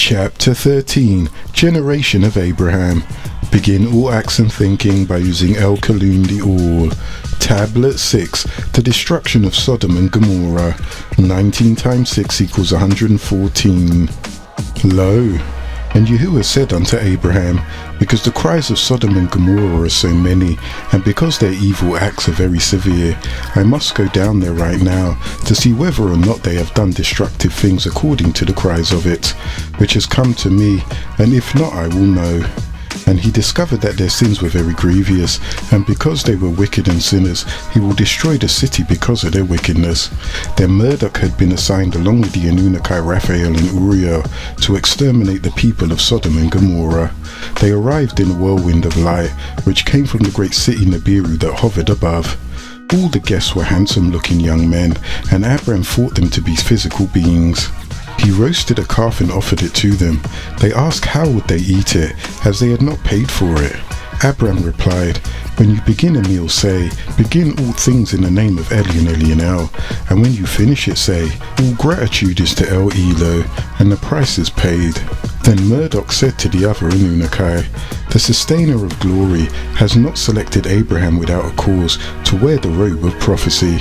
Chapter 13, Generation of Abraham. Begin all acts and thinking by using El-Kalundi all. Tablet 6, the destruction of Sodom and Gomorrah. 19 times 6 equals 114. Lo, and Yahuwah said unto Abraham, because the cries of Sodom and Gomorrah are so many, and because their evil acts are very severe, I must go down there right now to see whether or not they have done destructive things according to the cries of it, which has come to me, and if not I will know. And he discovered that their sins were very grievous, and because they were wicked and sinners, he will destroy the city because of their wickedness. Then Marduk had been assigned along with the Anunnaki Raphael and Uriel to exterminate the people of Sodom and Gomorrah. They arrived in a whirlwind of light, which came from the great city Nibiru that hovered above. All the guests were handsome-looking young men, and Abraham thought them to be physical beings. He roasted a calf and offered it to them. They asked how would they eat it, as they had not paid for it. Abraham replied, when you begin a meal say, begin all things in the name of Elyon Elionel, and when you finish it say, all gratitude is to El Elo, and the price is paid. Then Marduk said to the other Anunnaki, the sustainer of glory has not selected Abraham without a cause to wear the robe of prophecy.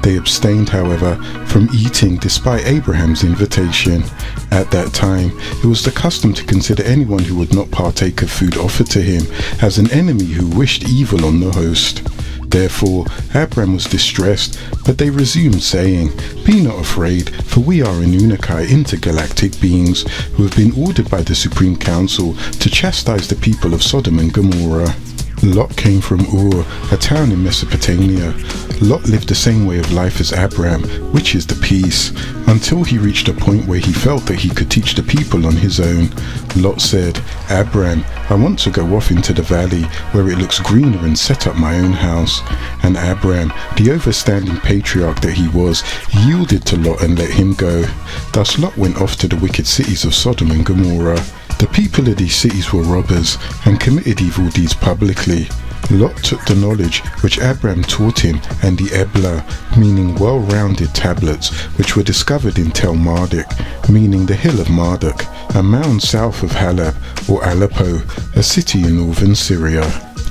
They abstained, however, from eating despite Abraham's invitation. At that time, it was the custom to consider anyone who would not partake of food offered to him as an enemy who wished evil on the host. Therefore, Abraham was distressed, but they resumed saying, be not afraid, for we are Anunnaki intergalactic beings who have been ordered by the Supreme Council to chastise the people of Sodom and Gomorrah. Lot came from Ur, a town in Mesopotamia. Lot lived the same way of life as Abraham, which is the peace, until he reached a point where he felt that he could teach the people on his own. Lot said, Abraham, I want to go off into the valley where it looks greener and set up my own house. And Abraham, the overstanding patriarch that he was, yielded to Lot and let him go. Thus Lot went off to the wicked cities of Sodom and Gomorrah. The people of these cities were robbers and committed evil deeds publicly. Lot took the knowledge which Abraham taught him and the Ebla, meaning well-rounded tablets, which were discovered in Tel Marduk, meaning the hill of Marduk, a mound south of Halab or Aleppo, a city in northern Syria.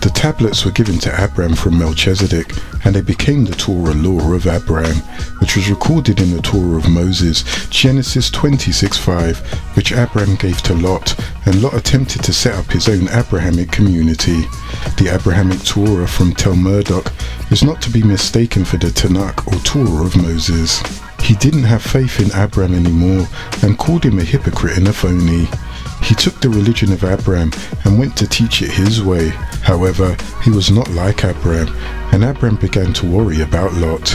The tablets were given to Abraham from Melchizedek, and they became the Torah law of Abraham, which was recorded in the Torah of Moses, Genesis 26:5, which Abraham gave to Lot, and Lot attempted to set up his own Abrahamic community. The Abrahamic Torah from Tel Marduk is not to be mistaken for the Tanakh or Torah of Moses. He didn't have faith in Abraham anymore and called him a hypocrite and a phony. He took the religion of Abraham and went to teach it his way. However, he was not like Abraham, and Abraham began to worry about Lot.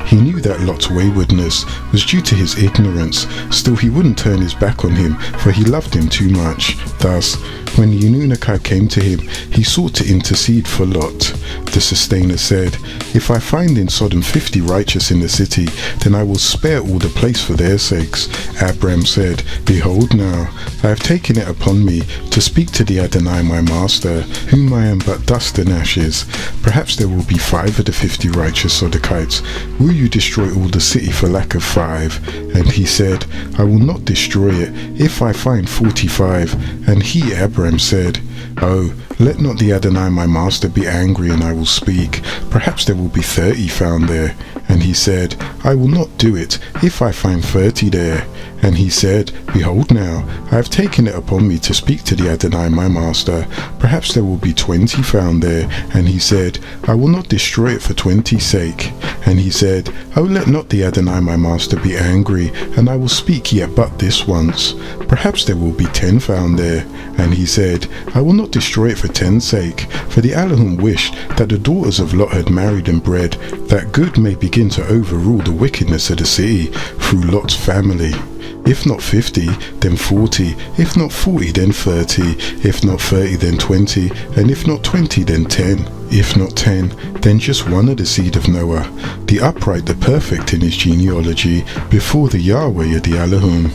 He knew that Lot's waywardness was due to his ignorance, still he wouldn't turn his back on him, for he loved him too much. Thus, when the Anunnaki came to him, he sought to intercede for Lot. The sustainer said, if I find in Sodom 50 righteous in the city, then I will spare all the place for their sakes. Abraham said, behold now, I have taken it upon me to speak to the Adonai my master, whom I am but dust and ashes. Perhaps there will be 5 of the 50 righteous Sodokites. Will you destroy all the city for lack of 5? And he said, I will not destroy it, if I find 45. And he, Abraham, said, oh, let not the Adonai my master be angry, and I will speak. Perhaps there will be 30 found there. And he said, I will not do it, if I find 30 there. And he said, behold now, I have taken it upon me to speak to the Adonai my master. Perhaps there will be 20 found there. And he said, I will not destroy it for 20's sake. And he said, oh, let not the Adonai my master be angry, and I will speak yet but this once. Perhaps there will be 10 found there. And he said, I will not destroy it for 10's sake, for the Elohim wished that the daughters of Lot had married and bred, that good may begin to overrule the wickedness of the city through Lot's family. If not 50, then 40, if not 40, then 30, if not 30, then 20, and if not 20, then 10. If not 10, then just one of the seed of Noah, the upright, the perfect in his genealogy, before the Yahweh of the Elohim.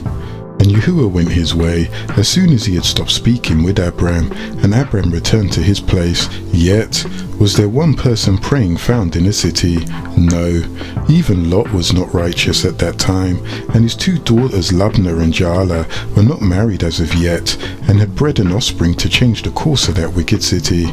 And Yahuwah went his way as soon as he had stopped speaking with Abraham, and Abraham returned to his place. Yet, Was there one person praying found in the city? No. Even Lot was not righteous at that time, and his two daughters Labna and Jala were not married as of yet, and had bred an offspring to change the course of that wicked city.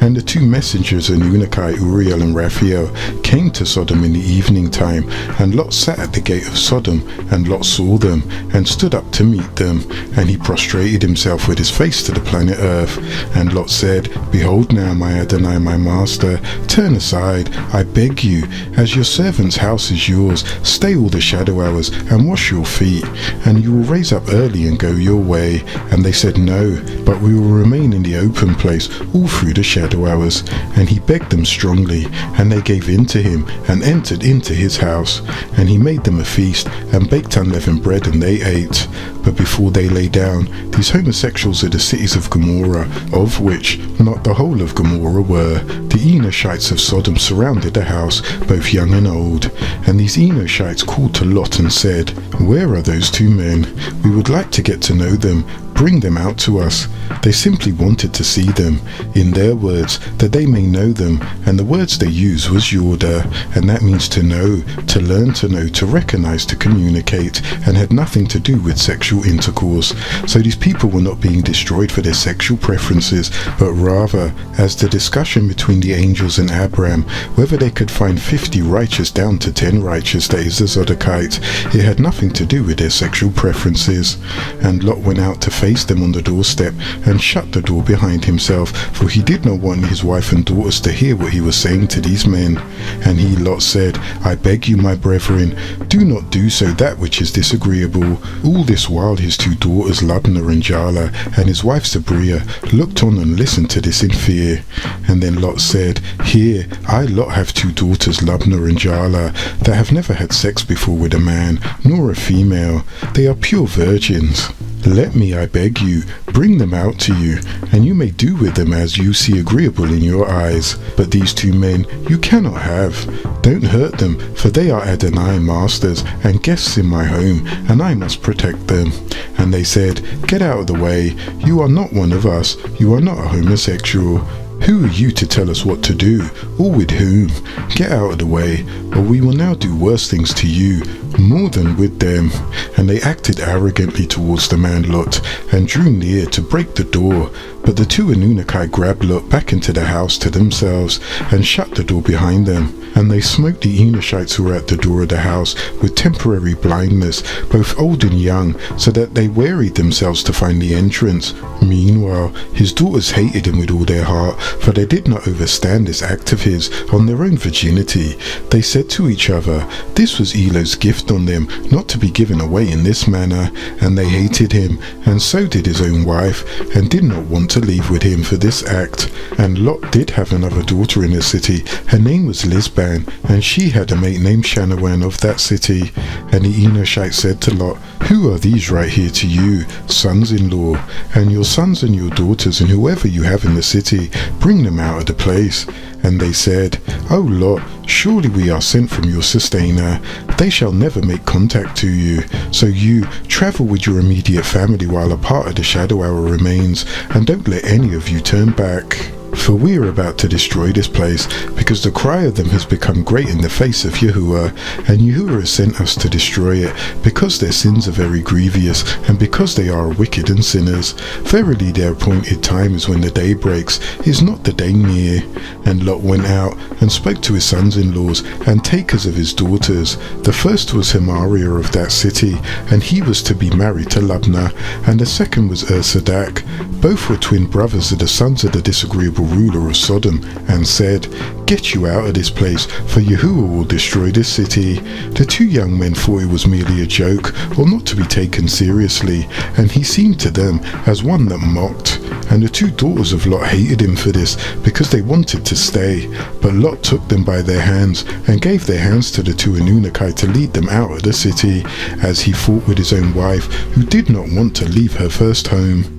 And the two messengers Anunnaki, Uriel and Raphael, came to Sodom in the evening time, and Lot sat at the gate of Sodom, and Lot saw them, and stood up to meet them, and he prostrated himself with his face to the planet Earth. And Lot said, Behold now, my Adonai, my master, turn aside, I beg you, as your servant's house is yours, stay all the shadow hours, and wash your feet, and you will raise up early and go your way. And they said, No, but we will remain in the open place all through the shadow hours. And he begged them strongly, and they gave in to him, and entered into his house. And he made them a feast, and baked unleavened bread, and they ate. But before they lay down, these homosexuals of the cities of Gomorrah, of which not the whole of Gomorrah were, the Enoshites of Sodom surrounded the house, both young and old. And these Enoshites called to Lot and said, Where are those two men? We would like to get to know them. Bring them out to us. They simply wanted to see them, in their words, that they may know them, and the words they used was Yorda, and that means to know, to learn to know, to recognize, to communicate, and had nothing to do with sexual intercourse. So these people were not being destroyed for their sexual preferences, but rather, as the discussion between the angels and Abraham, whether they could find 50 righteous down to 10 righteous, that is the Zodokite, it had nothing to do with their sexual preferences. And Lot went out to face them on the doorstep, and shut the door behind himself, for he did not want his wife and daughters to hear what he was saying to these men. And he, Lot, said, I beg you, my brethren, do not do so that which is disagreeable. All this while his two daughters Labna and Jala, and his wife Sabria, looked on and listened to this in fear. And then Lot said, Here, I Lot have two daughters Labna and Jala, that have never had sex before with a man, nor a female. They are pure virgins. Let me, I beg you, bring them out to you, and you may do with them as you see agreeable in your eyes. But these two men you cannot have. Don't hurt them, for they are Adonai masters and guests in my home, and I must protect them. And they said, Get out of the way. You are not one of us. You are not a homosexual. Who are you to tell us what to do, or with whom? Get out of the way, or we will now do worse things to you, more than with them. And they acted arrogantly towards the man Lot, and drew near to break the door. But the two Anunnaki grabbed Lot back into the house to themselves, and shut the door behind them. And they smote the Enoshites who were at the door of the house with temporary blindness, both old and young, so that they wearied themselves to find the entrance. Meanwhile, his daughters hated him with all their heart, for they did not overstand this act of his on their own virginity. They said to each other, This was Eloh's gift on them, not to be given away in this manner. And they hated him, and so did his own wife, and did not want to leave with him for this act. And Lot did have another daughter in the city. Her name was Lisban, and she had a mate named Shanawan of that city. And the Enoshite said to Lot, Who are these right here to you, sons-in-law? And your sons and your daughters, and whoever you have in the city, bring them out of the place. And they said, O Lot, surely we are sent from your sustainer. They shall never make contact to you. So you travel with your immediate family while a part of the shadow hour remains, and don't let any of you turn back. For we are about to destroy this place, because the cry of them has become great in the face of Yahuwah, and Yahuwah has sent us to destroy it, because their sins are very grievous, and because they are wicked and sinners. Verily their appointed time is when the day breaks, is not the day near. And Lot went out, and spoke to his sons-in-laws, and takers of his daughters. The first was Himariah of that city, and he was to be married to Labna, and the second was Ur-Sadak. Both were twin brothers of the sons of the disagreeable ruler of Sodom, and said, Get you out of this place, for Yahuwah will destroy this city. The two young men thought it was merely a joke, or not to be taken seriously, and he seemed to them as one that mocked. And the two daughters of Lot hated him for this, because they wanted to stay. But Lot took them by their hands, and gave their hands to the two Anunnaki to lead them out of the city, as he fought with his own wife, who did not want to leave her first home.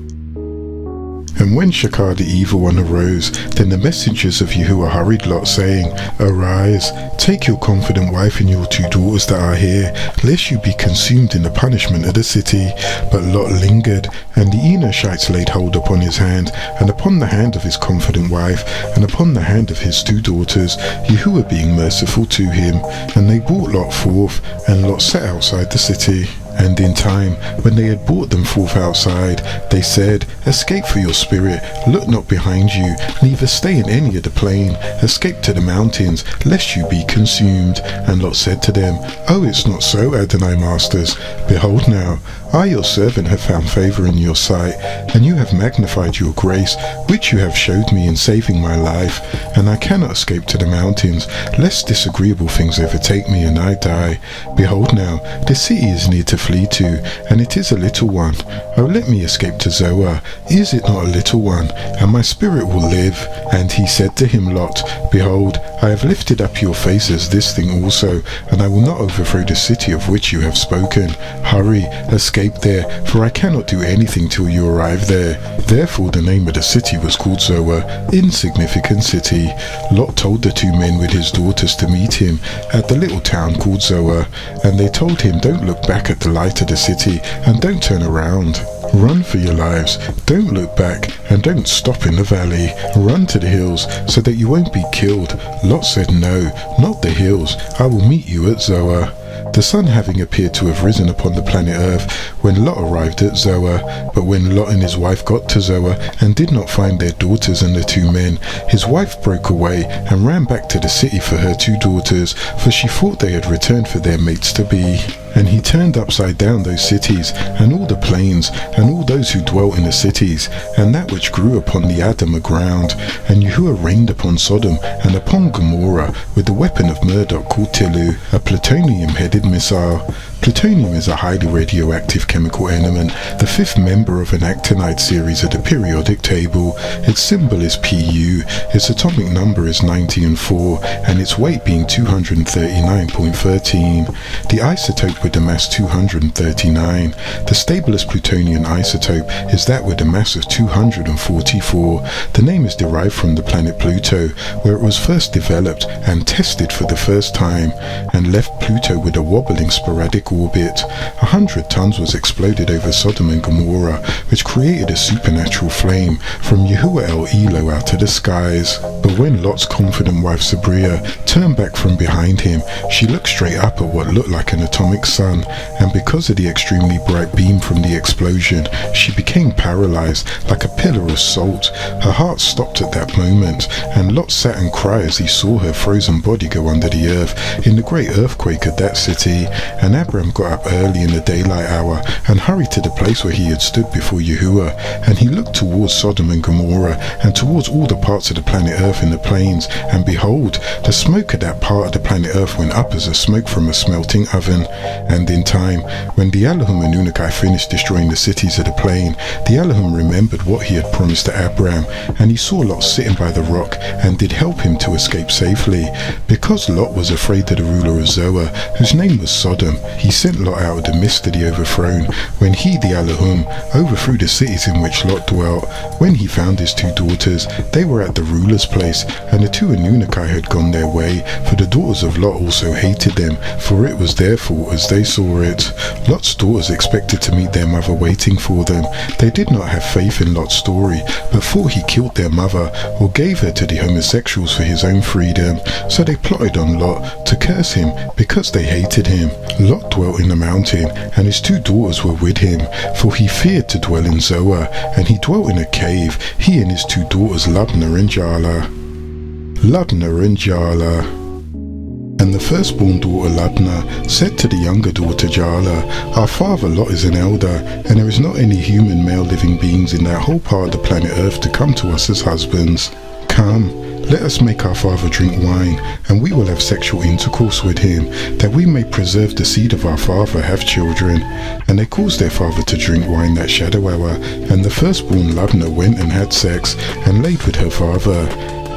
And when Shakar the evil one arose, then the messengers of Yahuwah hurried Lot, saying, Arise, take your confident wife and your 2 daughters that are here, lest you be consumed in the punishment of the city. But Lot lingered, and the Enoshites laid hold upon his hand, and upon the hand of his confident wife, and upon the hand of his 2 daughters, Yahuwah being merciful to him. And they brought Lot forth, and Lot sat outside the city. And in time, when they had brought them forth outside, they said, Escape for your spirit, look not behind you, neither stay in any of the plain, escape to the mountains, lest you be consumed. And Lot said to them, Oh, it's not so, Adonai masters. Behold now, I your servant have found favour in your sight, and you have magnified your grace, which you have showed me in saving my life, and I cannot escape to the mountains, lest disagreeable things overtake me and I die. Behold now, the city is near to flee to, and it is a little one. Oh, let me escape to Zoar. Is it not a little one? And my spirit will live. And he said to him, Lot, Behold, I have lifted up your faces this thing also, and I will not overthrow the city of which you have spoken. Hurry, escape there, for I cannot do anything till you arrive there. Therefore the name of the city was called Zoar, insignificant city. Lot told the 2 men with his daughters to meet him at the little town called Zoar, and they told him, Don't look back at the light of the city, and don't turn around. Run for your lives, don't look back, and don't stop in the valley. Run to the hills, so that you won't be killed. Lot said, No, not the hills, I will meet you at Zoar. The sun having appeared to have risen upon the planet Earth when Lot arrived at Zoar. But when Lot and his wife got to Zoar and did not find their daughters and the 2 men, his wife broke away and ran back to the city for her 2 daughters, for she thought they had returned for their mates to be. And he turned upside down those cities, and all the plains, and all those who dwelt in the cities, and that which grew upon the Adamah ground. And Yahuwah rained upon Sodom and upon Gomorrah with the weapon of Murdoch called Tilu, a plutonium-headed missile. Plutonium is a highly radioactive chemical element, the 5th member of an actinide series of the periodic table. Its symbol is Pu, its atomic number is 90 and 4, and its weight being 239.13. The isotope with the mass 239. The stablest plutonium isotope is that with a mass of 244. The name is derived from the planet Pluto, where it was first developed and tested for the first time, and left Pluto with a wobbling sporadic orbit. 100 tons was exploded over Sodom and Gomorrah, which created a supernatural flame from Yahuwah El Elo out of the skies. But when Lot's confident wife Sabria turned back from behind him, she looked straight up at what looked like an atomic sun, and because of the extremely bright beam from the explosion, she became paralyzed like a pillar of salt. Her heart stopped at that moment, and Lot sat and cried as he saw her frozen body go under the earth in the great earthquake of that city. And Abram got up early in the daylight hour and hurried to the place where he had stood before Yahuwah, and he looked towards Sodom and Gomorrah and towards all the parts of the planet Earth in the plains, and behold, the smoke of that part of the planet Earth went up as a smoke from a smelting oven. And in time, when the Elohim Anunnaki finished destroying the cities of the plain, the Elohim remembered what he had promised to Abram, and he saw Lot sitting by the rock and did help him to escape safely. Because Lot was afraid of the ruler of Zoar, whose name was Sodom, he sent Lot out of the midst of the overthrown, when he, the Elohim, overthrew the cities in which Lot dwelt. When he found his 2 daughters, they were at the ruler's place, and the 2 Anunnaki had gone their way, for the daughters of Lot also hated them, for it was their fault as they saw it. Lot's daughters expected to meet their mother waiting for them. They did not have faith in Lot's story, but thought he killed their mother, or gave her to the homosexuals for his own freedom. So they plotted on Lot to curse him because they hated him. Lot dwelt in the mountain, and his 2 daughters were with him, for he feared to dwell in Zoar, and he dwelt in a cave, he and his 2 daughters Labna and Jala. And the firstborn daughter Labna said to the younger daughter Jala, Our father Lot is an elder, and there is not any human male living beings in that whole part of the planet Earth to come to us as husbands. Come, let us make our father drink wine, and we will have sexual intercourse with him, that we may preserve the seed of our father, have children. And they caused their father to drink wine that shadow hour, and the firstborn Labna went and had sex, and laid with her father.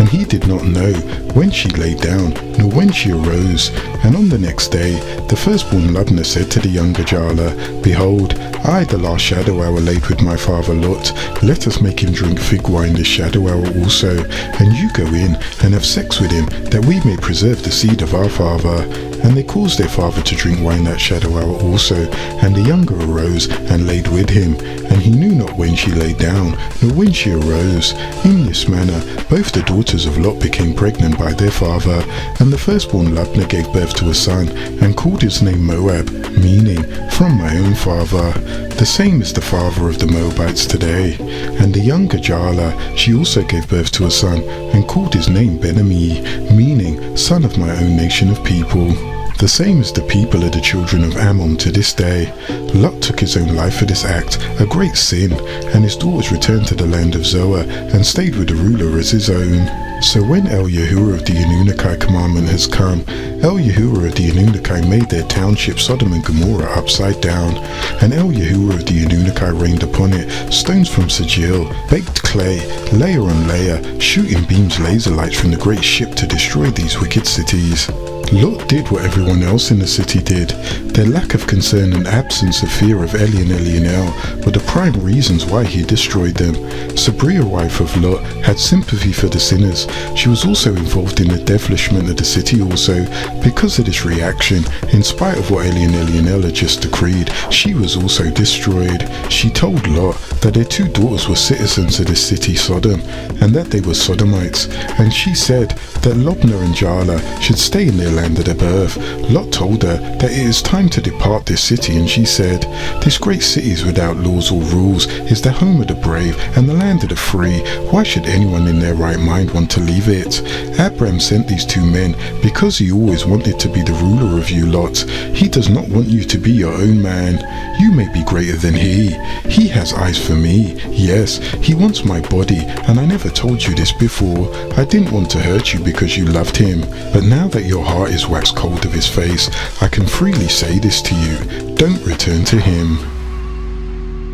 and he did not know when she lay down, nor when she arose. And on the next day, the firstborn Lubna said to the younger Jala, Behold, I, the last shadow hour, laid with my father Lot. Let us make him drink fig wine this shadow hour also, and you go in and have sex with him, that we may preserve the seed of our father. And they caused their father to drink wine that shadow hour also, and the younger arose and laid with him, and he knew not when she lay down, nor when she arose. In this manner both the daughters of Lot became pregnant by their father, and the firstborn Lubna gave birth to a son, and called his name Moab, meaning, from my own father. The same is the father of the Moabites today. And the younger Jala, she also gave birth to a son, and called his name Ben-Ami, meaning, son of my own nation of people. The same is the people of the children of Ammon to this day. Lot took his own life for this act, a great sin, and his daughters returned to the land of Zoar, and stayed with the ruler as his own. So when El-Yahuwah of the Anunnaki commandment has come, El-Yahuwah of the Anunnaki made their township Sodom and Gomorrah upside down, and El-Yahuwah of the Anunnaki rained upon it stones from Sigil, baked clay, layer on layer, shooting beams laser lights from the great ship to destroy these wicked cities. Lot did what everyone else in the city did. Their lack of concern and absence of fear of Eli and Elionel were the prime reasons why he destroyed them. Sabria, wife of Lot, had sympathy for the sinners. She was also involved in the devilishment of the city also. Because of this reaction, in spite of what Eli and Elionel had just decreed, she was also destroyed. She told Lot that their two daughters were citizens of this city Sodom, and that they were Sodomites, and she said that Lubna and Jala should stay in their land of their birth. Lot told her that it is time to depart this city, and she said, This great city is without laws or rules, is the home of the brave and the land of the free. Why should anyone in their right mind want to leave it? Abram sent these two men because he always wanted to be the ruler of you lot. He does not want you to be your own man. You may be greater than he. He has eyes for me. Yes, he wants my body, and I never told you this before. I didn't want to hurt you because you loved him, but now that your heart is waxed cold of his face, I can freely say this to you. Don't return to him.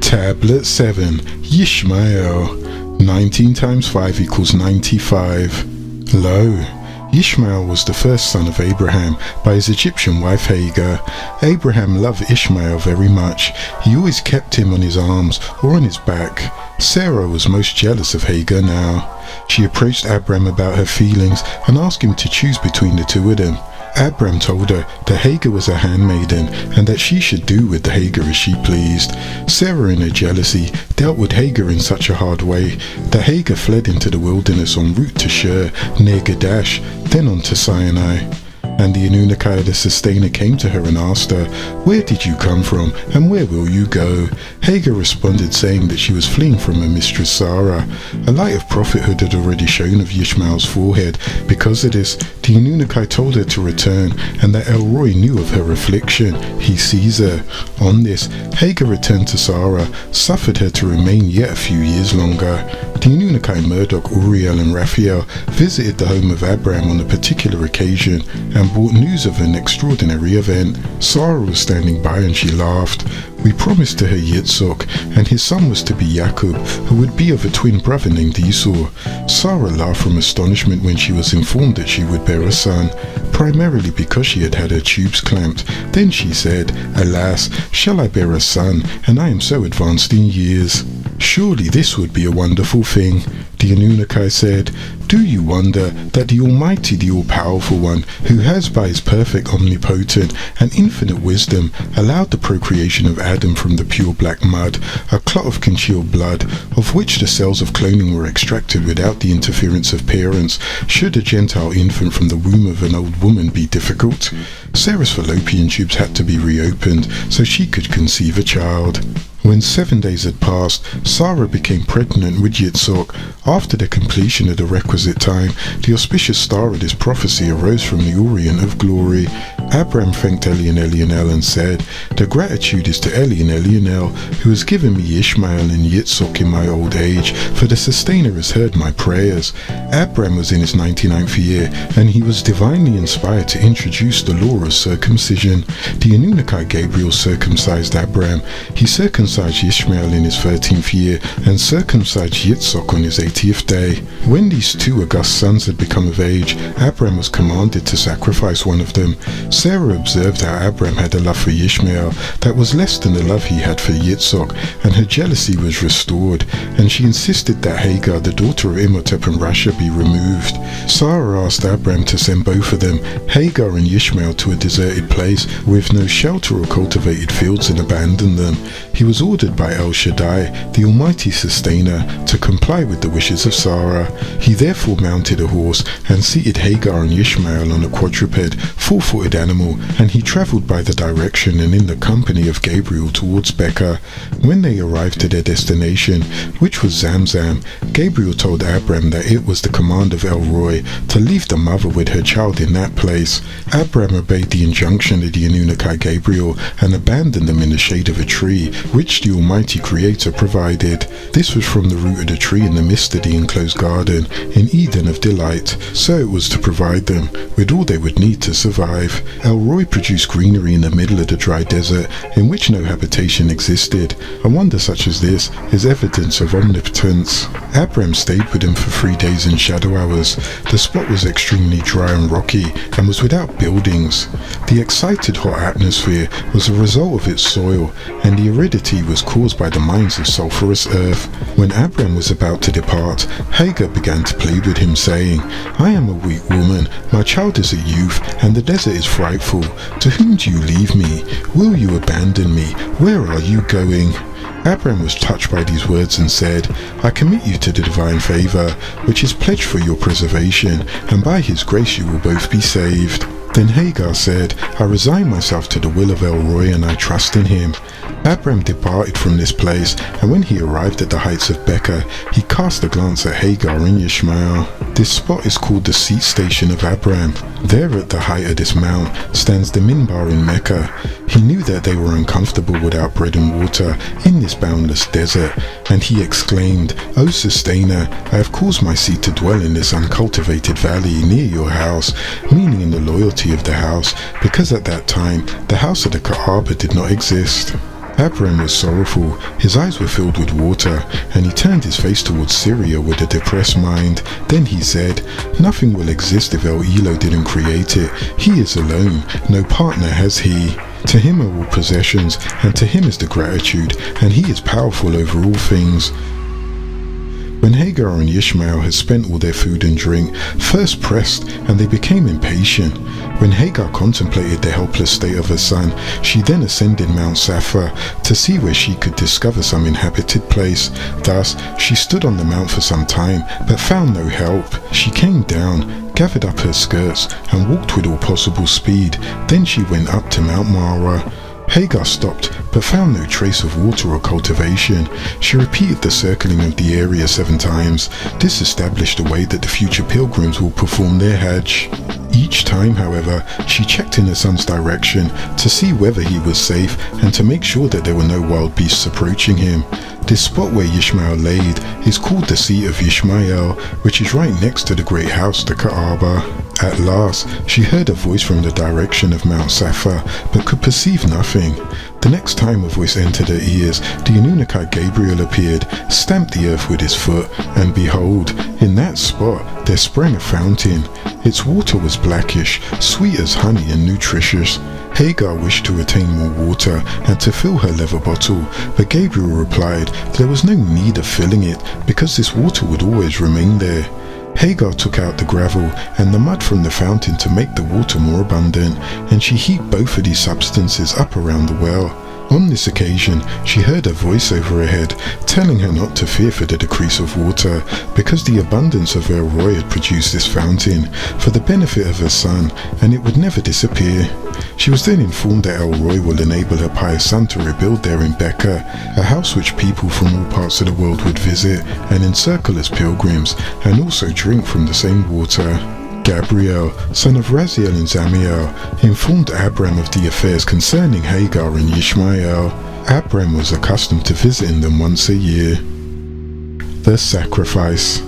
Tablet 7. Yishmael. 19 times 5 equals 95. Lo, Ishmael was the first son of Abraham by his Egyptian wife Hagar. Abraham loved Ishmael very much. He always kept him on his arms or on his back. Sarah was most jealous of Hagar now. She approached Abram about her feelings and asked him to choose between the two of them. Abram told her that Hagar was a handmaiden and that she should do with Hagar as she pleased. Sarah, in her jealousy, dealt with Hagar in such a hard way that Hagar fled into the wilderness en route to Shur, near Gadash, then on to Sinai. And the Anunnaki, the sustainer, came to her and asked her, Where did you come from, and where will you go? Hagar responded, saying that she was fleeing from her mistress Sarah. A light of prophethood had already shone of Ishmael's forehead. Because of this, the Anunnaki told her to return, and that El Roi knew of her affliction. He sees her. On this, Hagar returned to Sarah, suffered her to remain yet a few years longer. The Anunnaki Murdoch, Uriel, and Raphael visited the home of Abram on a particular occasion, and brought news of an extraordinary event. Sarah was standing by and she laughed. We promised to her Yitzhak, and his son was to be Yaakov, who would be of a twin brother named Esau. Sarah laughed from astonishment when she was informed that she would bear a son, primarily because she had had her tubes clamped. Then she said, Alas, shall I bear a son, and I am so advanced in years? Surely this would be a wonderful thing. The Anunnaki said, Do you wonder that the Almighty, the All-Powerful One, who has by his perfect, omnipotent, and infinite wisdom allowed the procreation of Adam from the pure black mud, a clot of congealed blood, of which the cells of cloning were extracted without the interference of parents, should a Gentile infant from the womb of an old woman be difficult? Sarah's fallopian tubes had to be reopened so she could conceive a child. When 7 days had passed, Sarah became pregnant with Yitzhak. After the completion of the requisite time, the auspicious star of this prophecy arose from the Orient of glory. Abram thanked Eli and Elionel and said, The gratitude is to Eli and Elionel, who has given me Ishmael and Yitzhak in my old age, for the sustainer has heard my prayers. Abram was in his 99th year, and he was divinely inspired to introduce the law of circumcision. The Anunnaki Gabriel circumcised Abram. He circumcised Ishmael in his 13th year and circumcised Yitzhak on his 80th day. When these 2 august sons had become of age, Abram was commanded to sacrifice one of them. Sarah observed how Abram had a love for Ishmael that was less than the love he had for Yitzhak, and her jealousy was restored, and she insisted that Hagar, the daughter of Imhotep and Rasha, be removed. Sarah asked Abram to send both of them, Hagar and Ishmael, to a deserted place with no shelter or cultivated fields and abandon them. He was ordered by El Shaddai, the Almighty Sustainer, to comply with the wishes of Sarah. He therefore mounted a horse and seated Hagar and Ishmael on a quadruped, 4-footed animal, and he travelled by the direction and in the company of Gabriel towards Becca. When they arrived at their destination, which was Zamzam, Gabriel told Abram that it was the command of El Roi to leave the mother with her child in that place. Abram obeyed the injunction of the Anunnaki Gabriel and abandoned them in the shade of a tree, which the Almighty Creator provided. This was from the root of the tree in the midst of the enclosed garden, in Eden of delight, so it was to provide them with all they would need to survive. El Roi produced greenery in the middle of the dry desert, in which no habitation existed. A wonder such as this is evidence of omnipotence. Abram stayed with him for 3 days in shadow hours. The spot was extremely dry and rocky, and was without buildings. The excited hot atmosphere was a result of its soil, and the aridity was caused by the mines of sulphurous earth. When Abram was about to depart, Hagar began to plead with him, saying, I am a weak woman, my child is a youth, and the desert is frightful. To whom do you leave me? Will you abandon me? Where are you going? Abram was touched by these words and said, I commit you to the divine favour, which is pledged for your preservation, and by his grace you will both be saved. Then Hagar said, I resign myself to the will of El Roi, and I trust in him. Abram departed from this place, and when he arrived at the heights of Becca, he cast a glance at Hagar and Ishmael. This spot is called the seat station of Abram. There at the height of this mount stands the Minbar in Mecca. He knew that they were uncomfortable without bread and water in this boundless desert, and he exclaimed, O Sustainer, I have caused my seed to dwell in this uncultivated valley near your house, meaning in the loyalty of the house, because at that time the house of the Kaaba did not exist. Abram was sorrowful, his eyes were filled with water, and he turned his face towards Syria with a depressed mind. Then he said, Nothing will exist if El Elo didn't create it. He is alone, no partner has he. To him are all possessions, and to him is the gratitude, and he is powerful over all things. When Hagar and Ishmael had spent all their food and drink, thirst pressed, and they became impatient. When Hagar contemplated the helpless state of her son, she then ascended Mount Safa to see where she could discover some inhabited place. Thus, she stood on the mount for some time, but found no help. She came down, gathered up her skirts, and walked with all possible speed. Then she went up to Mount Mara. Hagar stopped, but found no trace of water or cultivation. She repeated the circling of the area 7 times. This established a way that the future pilgrims will perform their Hajj. Each time, however, she checked in her son's direction to see whether he was safe and to make sure that there were no wild beasts approaching him. This spot where Ishmael laid is called the seat of Ishmael, which is right next to the great house, the Kaaba. At last, she heard a voice from the direction of Mount Safa, but could perceive nothing. The next time a voice entered her ears, the Anunnaki Gabriel appeared, stamped the earth with his foot, and behold, in that spot there sprang a fountain. Its water was blackish, sweet as honey and nutritious. Hagar wished to attain more water and to fill her leather bottle, but Gabriel replied there was no need of filling it because this water would always remain there. Hagar took out the gravel and the mud from the fountain to make the water more abundant, and she heaped both of these substances up around the well. On this occasion, she heard a voice over her head telling her not to fear for the decrease of water, because the abundance of El Roi had produced this fountain for the benefit of her son, and it would never disappear. She was then informed that El Roi will enable her pious son to rebuild there in Becca, a house which people from all parts of the world would visit and encircle as pilgrims, and also drink from the same water. Gabriel, son of Raziel and Zamiel, informed Abram of the affairs concerning Hagar and Ishmael. Abram was accustomed to visiting them once a year. The sacrifice.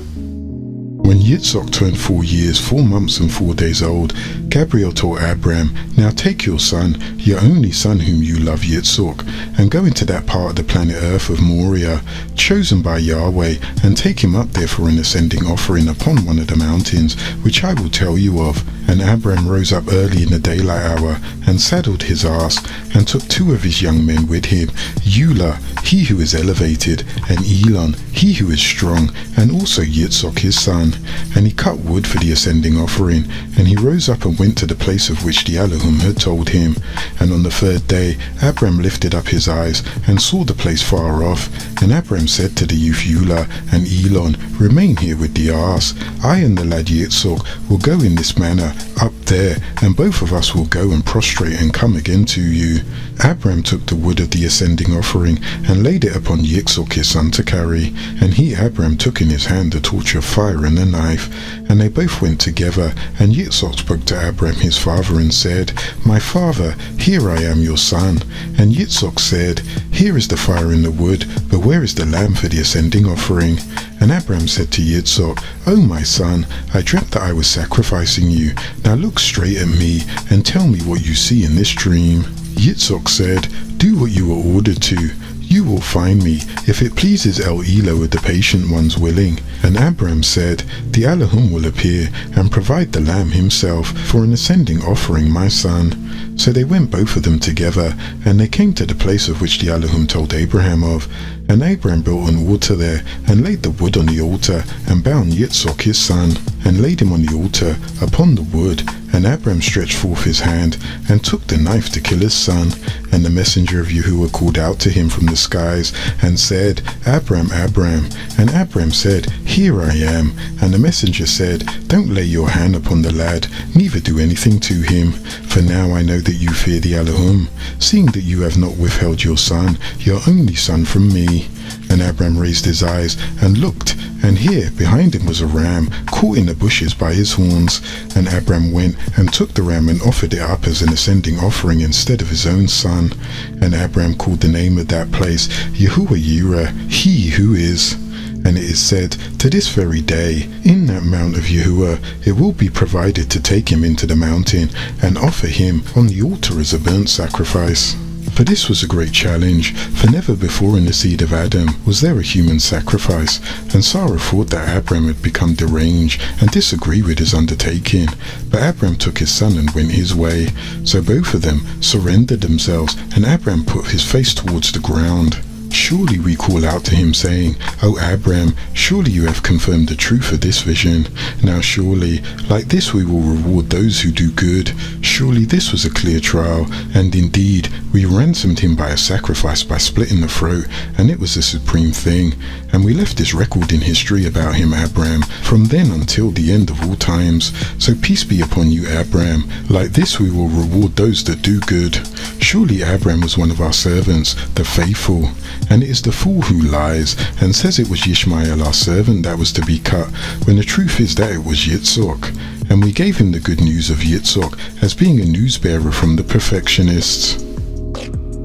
When Yitzhak turned 4 years, 4 months and 4 days old, Gabriel told Abram, "Now take your son, your only son whom you love, Yitzhak, and go into that part of the planet Earth of Moriah, chosen by Yahweh, and take him up there for an ascending offering upon one of the mountains, which I will tell you of." And Abram rose up early in the daylight hour, and saddled his ass, and took 2 of his young men with him, Ulah, he who is elevated, and Elon, he who is strong, and also Yitzhak his son. And he cut wood for the ascending offering, and he rose up and went to the place of which the Elohim had told him. And on the 3rd day Abram lifted up his eyes, and saw the place far off. And Abram said to the youth Ulah and Elon, "Remain here with the ass. I and the lad Yitzhak will go in this manner up there, and both of us will go and prostrate and come again to you." Abram took the wood of the ascending offering, and laid it upon Yitzhak his son to carry. And he, Abram, took in his hand a torch of fire and a knife. And they both went together. And Yitzhak spoke to Abram his father, and said, "My father, here I am your son." And Yitzhak said, "Here is the fire and the wood, but where is the lamb for the ascending offering?" And Abram said to Yitzhak, "O my son, I dreamt that I was sacrificing you. Now look straight at me, and tell me what you see in this dream." Yitzhak said, "Do what you were ordered to. You will find me, if it pleases El Elo of the patient ones willing." And Abram said, "The Elohim will appear, and provide the lamb himself for an ascending offering, my son." So they went both of them together, and they came to the place of which the Elohim told Abraham of. And Abram built an altar there, and laid the wood on the altar, and bound Yitzhak his son, and laid him on the altar upon the wood. And Abram stretched forth his hand, and took the knife to kill his son. And the messenger of Yahuwah called out to him from the skies, and said, "Abram, Abram." And Abram said, "Here I am." And the messenger said, "Don't lay your hand upon the lad, neither do anything to him. For now I know that you fear the Elohim, seeing that you have not withheld your son, your only son, from me." And Abram raised his eyes, and looked, and here behind him was a ram, caught in the bushes by his horns. And Abram went and took the ram, and offered it up as an ascending offering instead of his own son. And Abram called the name of that place Yahuwah Yireh, he who is. And it is said, to this very day, in that mount of Yahuwah, it will be provided to take him into the mountain, and offer him on the altar as a burnt sacrifice. For this was a great challenge, for never before in the seed of Adam was there a human sacrifice, and Sarah thought that Abram had become deranged and disagreed with his undertaking. But Abram took his son and went his way. So both of them surrendered themselves, and Abram put his face towards the ground. Surely we call out to him, saying, "O Abram, surely you have confirmed the truth of this vision. Now surely, like this we will reward those who do good." Surely this was a clear trial, and indeed we ransomed him by a sacrifice by splitting the throat, and it was a supreme thing. And we left this record in history about him, Abram, from then until the end of all times. So peace be upon you, Abram. Like this we will reward those that do good. Surely Abram was one of our servants, the faithful. And it is the fool who lies, and says it was Yishmael our servant that was to be cut, when the truth is that it was Yitzhak. And we gave him the good news of Yitzhak, as being a newsbearer from the perfectionists.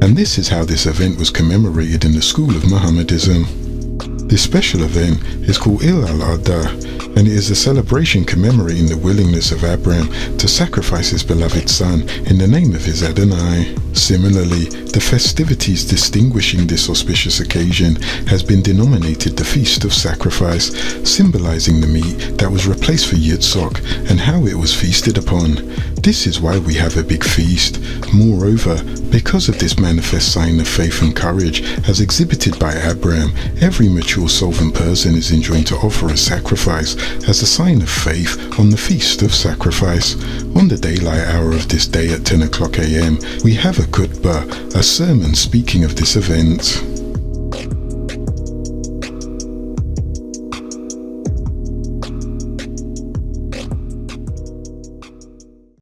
And this is how this event was commemorated in the school of Mohammedism. This special event is called Al-Haadi, and it is a celebration commemorating the willingness of Abram to sacrifice his beloved son in the name of his Adonai. Similarly, the festivities distinguishing this auspicious occasion has been denominated the Feast of Sacrifice, symbolizing the meat that was replaced for Yitzhak and how it was feasted upon. This is why we have a big feast. Moreover, because of this manifest sign of faith and courage as exhibited by Abram, every mature solvent person is enjoined to offer a sacrifice as a sign of faith on the Feast of Sacrifice. On the daylight hour of this day at 10 o'clock a.m., we have a khutbah, a sermon speaking of this event.